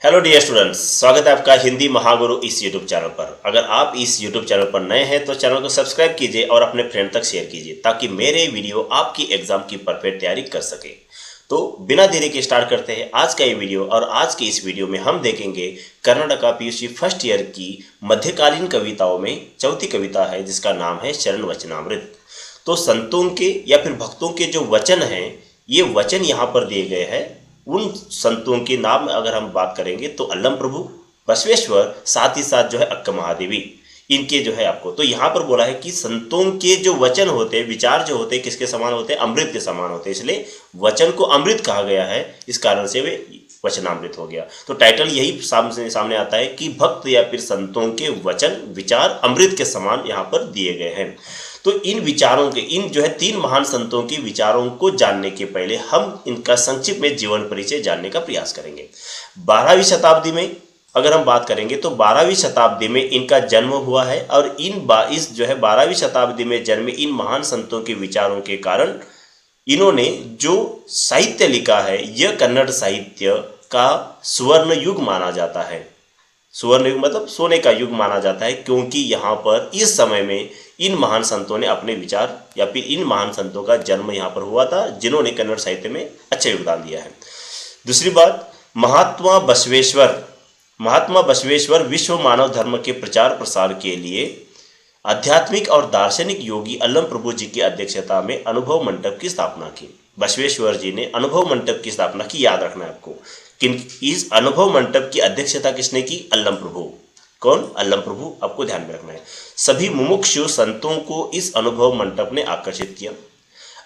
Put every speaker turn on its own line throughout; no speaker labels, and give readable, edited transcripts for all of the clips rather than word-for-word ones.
Hello dear students, स्वागत है आपका हिंदी महागुरु इस यूट्यूब चैनल पर। अगर आप इस यूट्यूब चैनल पर नए हैं तो चैनल को सब्सक्राइब कीजिए और अपने फ्रेंड तक शेयर कीजिए ताकि मेरे वीडियो आपकी एग्जाम की परफेक्ट तैयारी कर सके। तो बिना देरी के स्टार्ट करते हैं आज का ये वीडियो। और आज के इस वीडियो में हम देखेंगे कर्नाटका पीयूसी फर्स्ट ईयर की मध्यकालीन कविताओं में चौथी कविता है जिसका नाम है शरण वचनामृत। तो संतों के या फिर भक्तों के जो वचन हैं, ये वचन यहाँ पर दिए गए हैं। उन संतों के नाम अगर हम बात करेंगे तो अल्लम प्रभु, बसवेश्वर, साथ ही साथ जो है अक्का महादेवी, इनके जो है आपको तो यहाँ पर बोला है कि संतों के जो वचन होते हैं, विचार जो होते हैं, किसके समान होते हैं? अमृत के समान होते हैं। इसलिए वचन को अमृत कहा गया है, इस कारण से वे वचनामृत हो गया। तो टाइटल यही सामने आता है कि भक्त या फिर संतों के वचन विचार अमृत के समान यहाँ पर दिए गए हैं। तो इन विचारों के, इन जो है तीन महान संतों के विचारों को जानने के पहले हम इनका संक्षिप्त में जीवन परिचय जानने का प्रयास करेंगे। 12वीं शताब्दी में अगर हम बात करेंगे तो 12वीं शताब्दी में इनका जन्म हुआ है। और इस जो है 12वीं शताब्दी में जन्मे इन महान संतों के विचारों के कारण इन्होंने जो साहित्य लिखा है, यह कन्नड़ साहित्य का स्वर्ण युग माना जाता है। स्वर्ण युग मतलब सोने का युग माना जाता है, क्योंकि यहाँ पर इस समय में इन महान संतों ने अपने विचार या फिर इन महान संतों का जन्म यहाँ पर हुआ था, जिन्होंने कन्नड़ साहित्य में अच्छा योगदान दिया है। दूसरी बात, महात्मा बसवेश्वर विश्व मानव धर्म के प्रचार प्रसार के लिए आध्यात्मिक और दार्शनिक योगी अल्लम प्रभु जी की अध्यक्षता में अनुभव मंडप की स्थापना की। बसवेश्वर जी ने अनुभव मंडप की स्थापना की, याद रखना है आपको। इस अनुभव मंडप की अध्यक्षता किसने की? अल्लम प्रभु। कौन? अल्लम प्रभु, आपको ध्यान में रखना है। सभी मुमुक्षु संतों को इस अनुभव मंडप ने आकर्षित किया।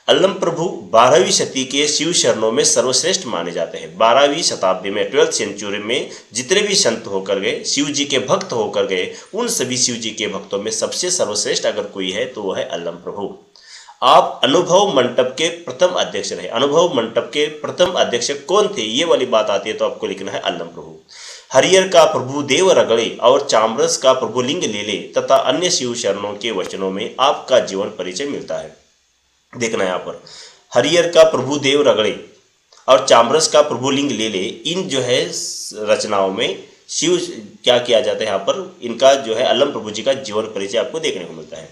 अल्लम प्रभु 12वीं शती के शिव शरणों में सर्वश्रेष्ठ माने जाते हैं। 12वीं शताब्दी में 12th सेंचुरी में जितने भी संत होकर गए, शिव जी के भक्त होकर गए, उन सभी शिव जी के भक्तों में सबसे सर्वश्रेष्ठ अगर कोई है तो वह है अल्लम प्रभु। आप अनुभव मंडप के प्रथम अध्यक्ष रहे। अनुभव मंडप के प्रथम अध्यक्ष कौन थे, ये वाली बात आती है तो आपको लिखना है अल्लम प्रभु। हरियर का प्रभु देव रगड़े और चामरस का प्रभु लिंग लेले तथा अन्य शिव शरणों के वचनों में आपका जीवन परिचय मिलता है। देखना यहाँ पर, हरियर का प्रभु देव रगड़े और चामरस का प्रभु लिंग लेले, इन जो है रचनाओं में शिव क्या किया जाता है, यहाँ पर इनका जो है अल्लम प्रभु जी का जीवन परिचय आपको देखने को मिलता है।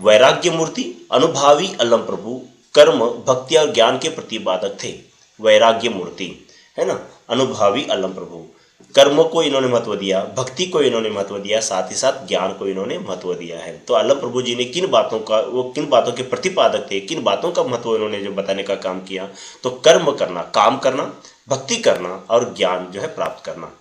वैराग्य मूर्ति अनुभवी अल्लम प्रभु कर्म, भक्ति और ज्ञान के प्रतिपादक थे। वैराग्य मूर्ति है ना, अनुभवी अल्लम प्रभु, कर्म को इन्होंने महत्व दिया, भक्ति को इन्होंने महत्व दिया, साथ ही साथ ज्ञान को इन्होंने महत्व दिया है। तो अल्लम प्रभु जी ने किन बातों के प्रतिपादक थे, किन बातों का महत्व इन्होंने जो बताने का काम किया, तो कर्म करना, काम करना, भक्ति करना और ज्ञान जो है प्राप्त करना।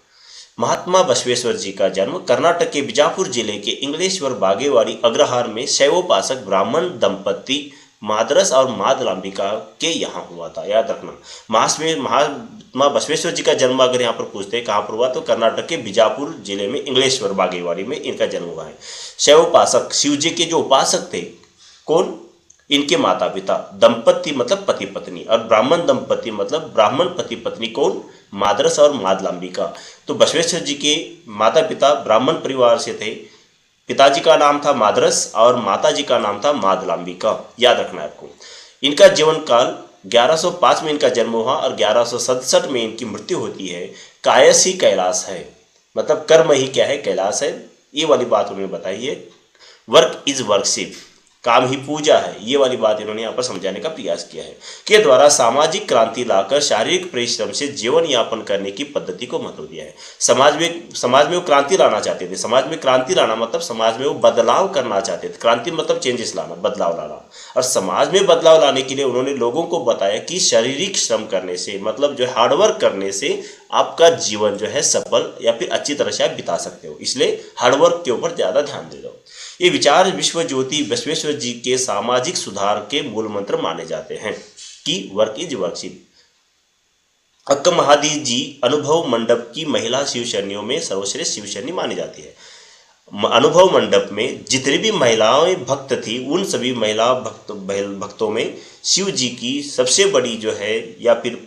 महात्मा बसवेश्वर जी का जन्म कर्नाटक के बिजापुर जिले के इंग्लेश्वर बागेवाड़ी अग्रहार में शैवोपासक ब्राह्मण दंपति मादरस और मादलांबिका के यहाँ हुआ था, याद रखना। महात्मा बसवेश्वर जी का जन्म अगर यहाँ पर पूछते हैं कहाँ पर हुआ, तो कर्नाटक के बिजापुर जिले में इंग्लेश्वर बागेवाड़ी में इनका जन्म हुआ है। शैवोपासक, शिव जी के जो उपासक थे, कौन? इनके माता पिता। दंपति मतलब पति पत्नी, और ब्राह्मण दंपति मतलब ब्राह्मण पति पत्नी, कौन? मादरस और मादलांबिका। तो बसवेश्वर जी के माता पिता ब्राह्मण परिवार से थे। पिताजी का नाम था मादरस और माताजी का नाम था मादलांबिका, याद रखना है आपको। इनका जीवन काल 1105 में इनका जन्म हुआ और 1167 में इनकी मृत्यु होती है। कायस ही कैलाश है, मतलब कर्म ही क्या है? कैलाश है। ये वाली बात उन्होंने बताई है। वर्क इज वर्कशिप, काम ही पूजा है, ये वाली बात इन्होंने यहाँ पर समझाने का प्रयास किया है। के द्वारा सामाजिक क्रांति लाकर शारीरिक परिश्रम से जीवन यापन करने की पद्धति को महत्व दिया है। समाज में वो क्रांति लाना चाहते थे। समाज में क्रांति लाना मतलब समाज में वो बदलाव करना चाहते थे। क्रांति मतलब चेंजेस लाना, बदलाव लाना। और समाज में बदलाव लाने के लिए उन्होंने लोगों को बताया कि शारीरिक श्रम करने से, मतलब जो हार्डवर्क करने से आपका जीवन जो है सफल या फिर अच्छी तरह से आप बिता सकते हो। इसलिए हार्डवर्क के ऊपर ज़्यादा ध्यान दे दो। ये विचार विश्व ज्योति बसवेश्वर जी के सामाजिक सुधार के मूल मंत्र माने जाते हैं कि वर्क इज वर्कशिप। अक्का महादेवी जी अनुभव मंडप की महिला शिवशरणियों में सर्वश्रेष्ठ शिवशरणी मानी जाती है। अनुभव मंडप में जितनी भी महिलाएं भक्त थी, उन सभी महिला भक्तों में शिव जी की सबसे बड़ी जो है या फिर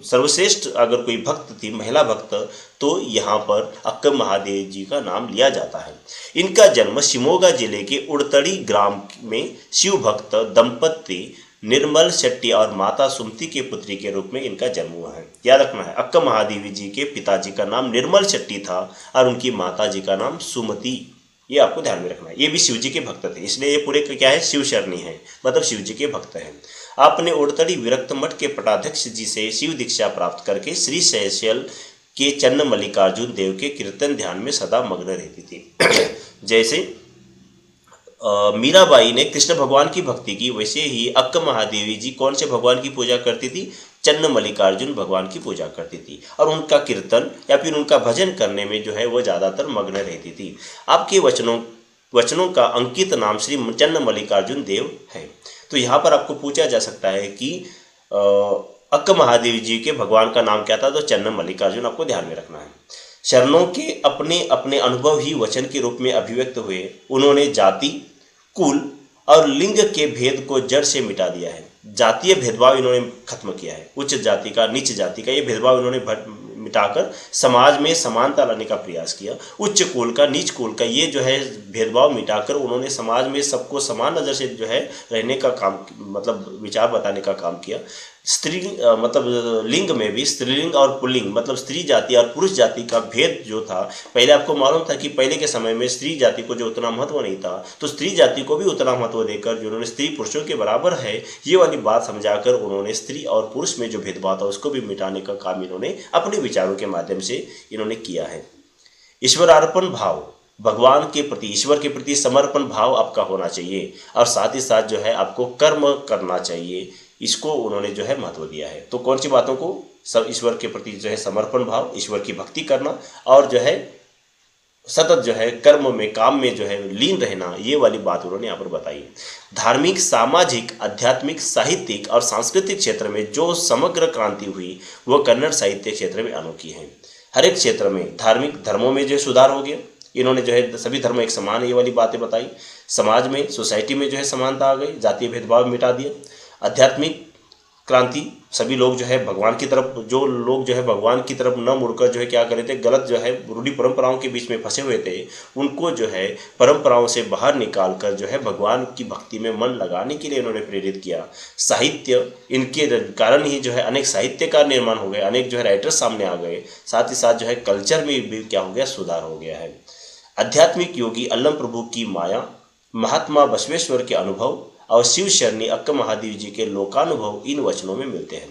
सर्वश्रेष्ठ अगर कोई भक्त थी, महिला भक्त, तो यहाँ पर अक्का महादेव जी का नाम लिया जाता है। इनका जन्म शिमोगा जिले के उड़तड़ी ग्राम में शिव भक्त दंपति निर्मल शेट्टी और माता सुमति के पुत्री के रूप में इनका जन्म हुआ है। याद रखना है, अक्का महादेवी जी के पिताजी का नाम निर्मल शेट्टी था और उनकी माता जी का नाम सुमति। ये आपको ध्यान में रखना है। ये भी शिव जी के भक्त थे, इसलिए ये पूरे क्या है, शिव शरणी है, मतलब शिव जी के भक्त हैं। आपने उड़तड़ी विरक्त मठ के पटाध्यक्ष जी से शिव दीक्षा प्राप्त करके श्री शैशल के चन्न मल्लिकार्जुन देव के कीर्तन ध्यान में सदा मग्न रहती थी। जैसे मीराबाई ने कृष्ण भगवान की भक्ति की, वैसे ही अक्का महादेवी जी कौन से भगवान की पूजा करती थी, चन्न मल्लिकार्जुन भगवान की पूजा करती थी और उनका कीर्तन या फिर उनका भजन करने में जो है वो ज़्यादातर मग्न रहती थी। आपके वचनों का अंकित नाम श्री चन्न मल्लिकार्जुन देव है। तो यहाँ पर आपको पूछा जा सकता है कि अक्का महादेवी जी के भगवान का नाम क्या था, तो चन्न मल्लिकार्जुन आपको ध्यान में रखना है। शरणों के अपने अपने अनुभव ही वचन के रूप में अभिव्यक्त हुए। उन्होंने जाति, कुल और लिंग के भेद को जड़ से मिटा दिया है। जातीय भेदभाव इन्होंने खत्म किया है। उच्च जाति का, नीच जाति का ये भेदभाव इन्होंने मिटाकर समाज में समानता लाने का प्रयास किया। उच्च कुल का, नीच कुल का ये जो है भेदभाव मिटाकर उन्होंने समाज में सबको समान नज़र से जो है रहने का काम, मतलब विचार बताने का काम किया। स्त्री मतलब लिंग में भी स्त्रीलिंग और पुल्लिंग मतलब स्त्री जाति और पुरुष जाति का भेद जो था, पहले आपको मालूम था कि पहले के समय में स्त्री जाति को जो उतना महत्व नहीं था, तो स्त्री जाति को भी उतना महत्व देकर जो उन्होंने स्त्री पुरुषों के बराबर है ये वाली बात समझाकर उन्होंने स्त्री और पुरुष में जो भेदभाव था उसको भी मिटाने का काम इन्होंने अपने विचारों के माध्यम से इन्होंने किया है। ईश्वरार्पण भाव, भगवान के प्रति, ईश्वर के प्रति समर्पण भाव आपका होना चाहिए और साथ ही साथ जो है आपको कर्म करना चाहिए, इसको उन्होंने जो है महत्व दिया है। तो कौन सी बातों को, सब ईश्वर के प्रति जो है समर्पण भाव, ईश्वर की भक्ति करना और जो है सतत जो है कर्म में, काम में जो है लीन रहना, ये वाली बात उन्होंने यहाँ पर बताई। धार्मिक, सामाजिक, आध्यात्मिक, साहित्यिक और सांस्कृतिक क्षेत्र में जो समग्र क्रांति हुई वो कन्नड़ साहित्य क्षेत्र में अनोखी है। हर एक क्षेत्र में धार्मिक धर्मों में जो है सुधार हो गया, इन्होंने जो है सभी धर्म एक समान है ये वाली बातें बताई। समाज में, सोसाइटी में जो है समानता आ गई, जातीय भेदभाव मिटा दिया। आध्यात्मिक क्रांति, सभी लोग जो है भगवान की तरफ, जो लोग जो है भगवान की तरफ न मुड़कर जो है क्या कर रहे थे, गलत जो है रूढ़ी परंपराओं के बीच में फंसे हुए थे, उनको जो है परंपराओं से बाहर निकाल कर जो है भगवान की भक्ति में मन लगाने के लिए इन्होंने प्रेरित किया। साहित्य, इनके कारण ही जो है अनेक साहित्यकार निर्माण हो गए, अनेक जो है राइटर सामने आ गए। साथ ही साथ जो है कल्चर में भी क्या हो गया, सुधार हो गया है। आध्यात्मिक योगी अल्लम प्रभु की माया, महात्मा बसवेश्वर के अनुभव और शिव शरणी अक्का महादेवी जी के लोकानुभव इन वचनों में मिलते हैं।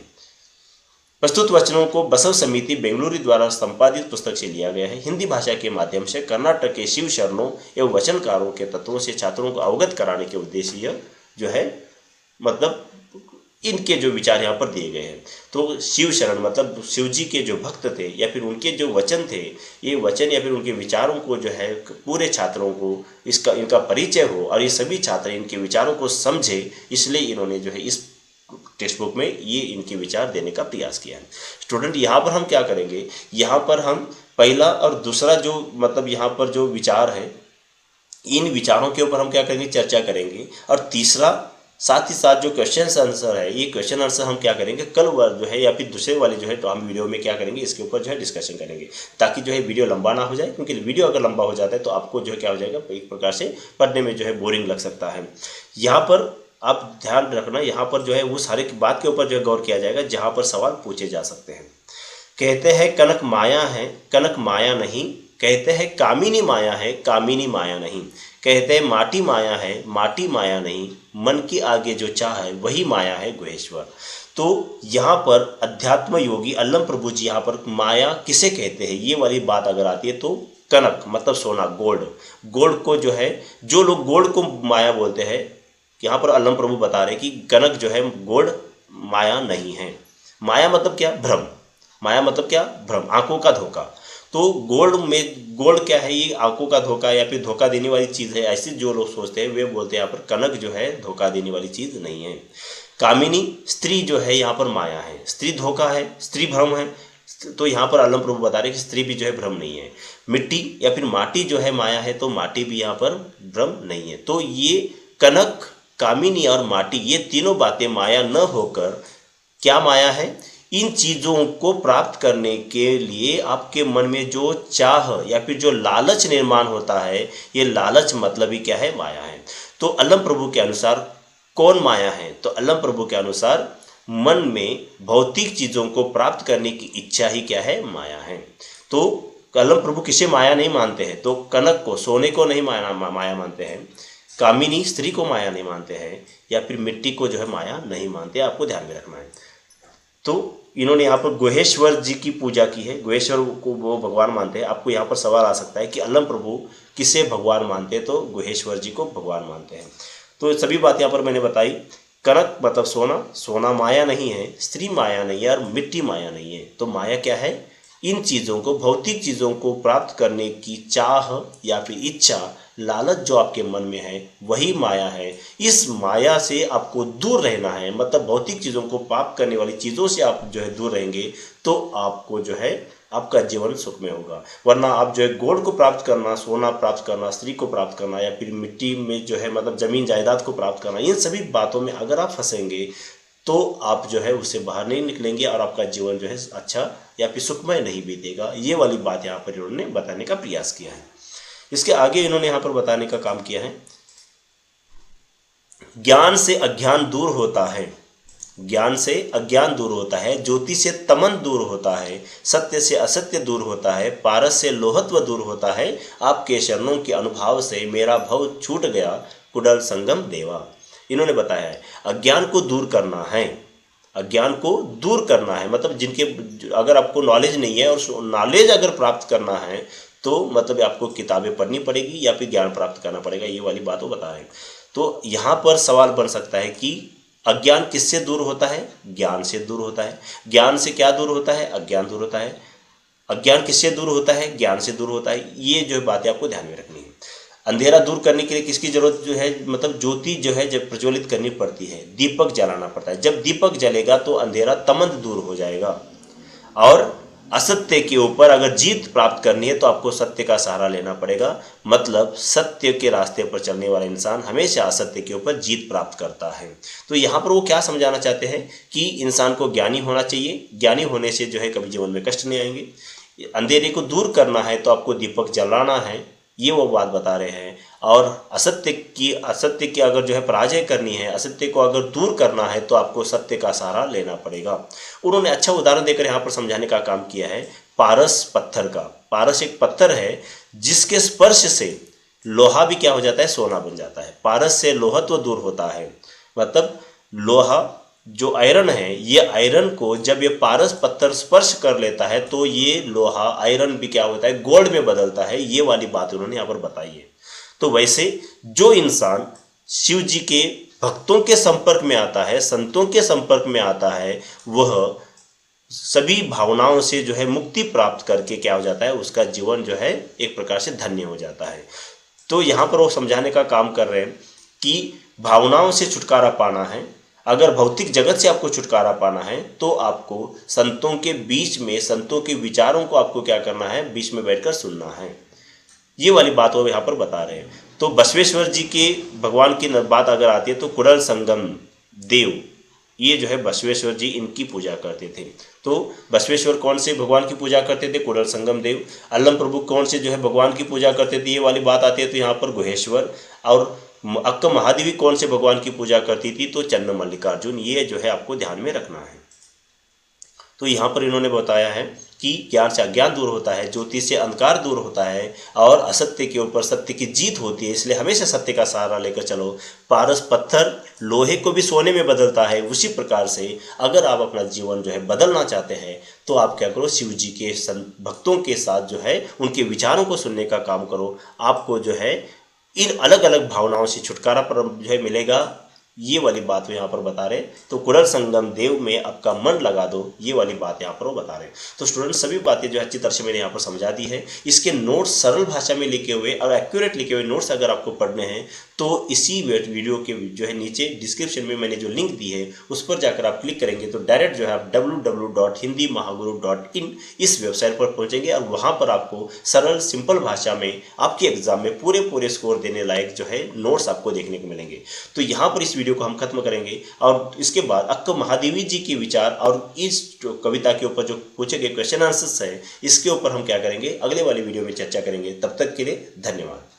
प्रस्तुत वचनों को बसव समिति बेंगलुरु द्वारा संपादित पुस्तक से लिया गया है। हिंदी भाषा के माध्यम से कर्नाटक के शिव शरणों एवं वचनकारों के तत्वों से छात्रों को अवगत कराने के उद्देश्य यह जो है मतलब इनके जो विचार यहाँ पर दिए गए हैं। तो शिव शरण मतलब शिव जी के जो भक्त थे या फिर उनके जो वचन थे, ये वचन या फिर उनके विचारों को जो है पूरे छात्रों को इनका परिचय हो और ये सभी छात्र इनके विचारों को समझे, इसलिए इन्होंने जो है इस टेक्स्ट बुक में ये इनके विचार देने का प्रयास किया है। स्टूडेंट, यहाँ पर हम क्या करेंगे, यहाँ पर हम पहला और दूसरा जो मतलब यहाँ पर जो विचार है, इन विचारों के ऊपर हम क्या करेंगे, चर्चा करेंगे। और तीसरा साथ ही साथ जो क्वेश्चन आंसर है, ये क्वेश्चन आंसर हम क्या करेंगे कल जो है या फिर दूसरे वाले जो है तो हम वीडियो में क्या करेंगे, इसके ऊपर जो है डिस्कशन करेंगे, ताकि जो है वीडियो लंबा ना हो जाए। क्योंकि वीडियो अगर लंबा हो जाता है तो आपको जो है क्या हो जाएगा, एक प्रकार से पढ़ने में जो है बोरिंग लग सकता है। यहाँ पर आप ध्यान रखना, यहाँ पर जो है वो सारे बात के ऊपर जो है गौर किया जाएगा जहाँ पर सवाल पूछे जा सकते हैं। कहते हैं कनक माया है, कनक माया नहीं। कहते हैं कामिनी माया है, कामिनी माया नहीं। कहते हैं माटी माया है, माटी माया नहीं। मन के आगे जो चाह है वही माया है गुहेश्वर। तो यहाँ पर अध्यात्म योगी अल्लम प्रभु जी यहाँ पर माया किसे कहते हैं ये वाली बात अगर आती है तो कनक मतलब सोना, गोल्ड, गोल्ड को जो है, जो लोग गोल्ड को माया बोलते हैं, यहाँ पर अल्लम प्रभु बता रहे कि कनक जो है गोल्ड माया नहीं है। माया मतलब क्या, भ्रम। माया मतलब क्या, भ्रम, आंखों का धोखा। तो गोल्ड क्या है, ये आंखों का धोखा या फिर धोखा देने वाली चीज़ है, ऐसे जो लोग सोचते हैं वे बोलते हैं यहाँ पर कनक जो है धोखा देने वाली चीज़ नहीं है। कामिनी स्त्री जो है यहाँ पर माया है, स्त्री धोखा है, स्त्री भ्रम है। तो यहाँ पर अल्लम प्रभु बता रहे कि स्त्री भी जो है भ्रम नहीं है। मिट्टी या फिर माटी जो है माया है, तो माटी भी यहाँ पर भ्रम नहीं है। तो ये कनक, कामिनी और माटी, ये तीनों बातें माया न होकर क्या माया है, इन चीज़ों को प्राप्त करने के लिए आपके मन में जो चाह या फिर जो लालच निर्माण होता है, ये लालच मतलब ही क्या है, माया है। तो अल्लम प्रभु के अनुसार कौन माया है? तो अल्लम प्रभु के अनुसार मन में भौतिक चीज़ों को प्राप्त करने की इच्छा ही क्या है? माया है। तो अल्लम प्रभु किसे माया नहीं मानते हैं? तो कनक को, सोने को नहीं माया मानते हैं, कामिनी स्त्री को माया नहीं मानते हैं, या फिर मिट्टी को जो है माया नहीं मानते। आपको ध्यान में रखना है। तो इन्होंने यहाँ पर गुहेश्वर जी की पूजा की है। गुहेश्वर को वो भगवान मानते हैं। आपको यहाँ पर सवाल आ सकता है कि अल्लम प्रभु किसे भगवान मानते हैं? तो गुहेश्वर जी को भगवान मानते हैं। तो सभी बात यहाँ पर मैंने बताई। कनक मतलब सोना, सोना माया नहीं है, स्त्री माया नहीं है और मिट्टी माया नहीं है। तो माया क्या है? इन चीज़ों को, भौतिक चीज़ों को प्राप्त करने की चाह या फिर इच्छा, लालच जो आपके मन में है वही माया है। इस माया से आपको दूर रहना है। मतलब भौतिक चीज़ों को प्राप्त करने वाली चीज़ों से आप जो है दूर रहेंगे तो आपको जो है आपका जीवन सुख में होगा। वरना आप जो है गोल्ड को प्राप्त करना, सोना प्राप्त करना, स्त्री को प्राप्त करना या फिर मिट्टी में जो है मतलब ज़मीन जायदाद को प्राप्त करना, इन सभी बातों में अगर आप फंसेंगे तो आप जो है उससे बाहर नहीं निकलेंगे और आपका जीवन जो है अच्छा या फिर सुखमय नहीं बीतेगा। ये वाली बात यहाँ पर इन्होंने बताने का प्रयास किया है। इसके आगे इन्होंने यहाँ पर बताने का काम किया है, ज्ञान से अज्ञान दूर होता है, ज्ञान से अज्ञान दूर होता है, ज्योति से तमन दूर होता है, सत्य से असत्य दूर होता है, पारस से लोहत्व दूर होता है, आपके चरणों के अनुभव से मेरा भव छूट गया, कुडल संगम देवा। इन्होंने बताया है अज्ञान को दूर करना है, अज्ञान को दूर करना है। मतलब जिनके अगर आपको नॉलेज नहीं है और नॉलेज अगर प्राप्त करना है तो मतलब आपको किताबें पढ़नी पड़ेगी या फिर ज्ञान प्राप्त करना पड़ेगा। ये वाली बात वो बता रहे हैं। तो यहाँ पर सवाल बन सकता है कि अज्ञान किससे दूर होता है? ज्ञान से दूर होता है। ज्ञान से क्या दूर होता है? अज्ञान दूर होता है। अज्ञान किससे दूर होता है? ज्ञान से दूर होता है। ये जो बातें आपको ध्यान में रखनी है। अंधेरा दूर करने के लिए किसकी जरूरत जो है, मतलब ज्योति जो है जब प्रज्वलित करनी पड़ती है, दीपक जलाना पड़ता है। जब दीपक जलेगा तो अंधेरा तमंद दूर हो जाएगा। और असत्य के ऊपर अगर जीत प्राप्त करनी है तो आपको सत्य का सहारा लेना पड़ेगा। मतलब सत्य के रास्ते पर चलने वाला इंसान हमेशा असत्य के ऊपर जीत प्राप्त करता है। तो यहाँ पर वो क्या समझाना चाहते हैं कि इंसान को ज्ञानी होना चाहिए। ज्ञानी होने से जो है कभी जीवन में कष्ट नहीं आएंगे। अंधेरे को दूर करना है तो आपको दीपक जलाना है, ये वो बात बता रहे हैं। और असत्य की अगर जो है पराजय करनी है, असत्य को अगर दूर करना है तो आपको सत्य का सहारा लेना पड़ेगा। उन्होंने अच्छा उदाहरण देकर यहाँ पर समझाने का काम किया है पारस पत्थर का। पारस एक पत्थर है जिसके स्पर्श से लोहा भी क्या हो जाता है? सोना बन जाता है। पारस से लोहत्व दूर होता है। मतलब लोहा जो आयरन है, ये आयरन को जब ये पारस पत्थर स्पर्श कर लेता है तो ये लोहा आयरन भी क्या होता है? गोल्ड में बदलता है। ये वाली बात उन्होंने यहाँ पर बताई है। तो वैसे जो इंसान शिव जी के भक्तों के संपर्क में आता है, संतों के संपर्क में आता है, वह सभी भावनाओं से जो है मुक्ति प्राप्त करके क्या हो जाता है? उसका जीवन जो है एक प्रकार से धन्य हो जाता है। तो यहाँ पर वो समझाने का काम कर रहे हैं कि भावनाओं से छुटकारा पाना है। अगर भौतिक जगत से आपको छुटकारा पाना है तो आपको संतों के बीच में, संतों के विचारों को आपको क्या करना है? बीच में बैठकर सुनना है। ये वाली बात वो यहाँ पर बता रहे हैं। तो बसवेश्वर जी के भगवान की बात अगर आती है तो कुडल संगम देव, ये जो है बसवेश्वर जी इनकी पूजा करते थे। तो बसवेश्वर कौन से भगवान की पूजा करते थे? कुडल संगम देव। अल्लम प्रभु कौन से जो है भगवान की पूजा करते थे? ये वाली बात आती है तो यहाँ पर गुहेश्वर। और अक्का महादेवी कौन से भगवान की पूजा करती थी? तो चन्न मल्लिकार्जुन। ये जो है आपको ध्यान में रखना है। तो यहाँ पर इन्होंने बताया है कि ज्ञान से अज्ञान दूर होता है, ज्योति से अंधकार दूर होता है और असत्य के ऊपर सत्य की जीत होती है। इसलिए हमेशा सत्य का सहारा लेकर चलो। पारस पत्थर लोहे को भी सोने में बदलता है। उसी प्रकार से अगर आप अपना जीवन जो है बदलना चाहते हैं तो आप क्या करो? शिव जी के भक्तों के साथ जो है उनके विचारों को सुनने का काम करो। आपको जो है इन अलग अलग भावनाओं से छुटकारा पर जो है मिलेगा। ये वाली बात वो यहाँ पर बता रहे। तो कुडल संगम देव में आपका मन लगा दो, ये वाली बात यहाँ पर वो बता रहे। तो स्टूडेंट सभी बातें जो अच्छी तरह से मैंने यहाँ पर समझा दी है। इसके नोट्स सरल भाषा में लिखे हुए और एक्यूरेट लिखे हुए नोट्स अगर आपको पढ़ने हैं तो इसी वीडियो के जो है नीचे डिस्क्रिप्शन में मैंने जो लिंक दी है उस पर जाकर आप क्लिक करेंगे तो डायरेक्ट जो है आप www.hindimahaguru.in इस वेबसाइट पर पहुँचेंगे और वहाँ पर आपको सरल सिंपल भाषा में आपके एग्जाम में पूरे स्कोर देने लायक जो है नोट्स आपको देखने को मिलेंगे। तो यहाँ पर इस वीडियो को हम खत्म करेंगे और इसके बाद अक्का महादेवी जी के विचार और इस कविता के ऊपर जो पूछे गए क्वेश्चन आंसर्स हैं इसके ऊपर हम क्या करेंगे? अगले वाली वीडियो में चर्चा करेंगे। तब तक के लिए धन्यवाद।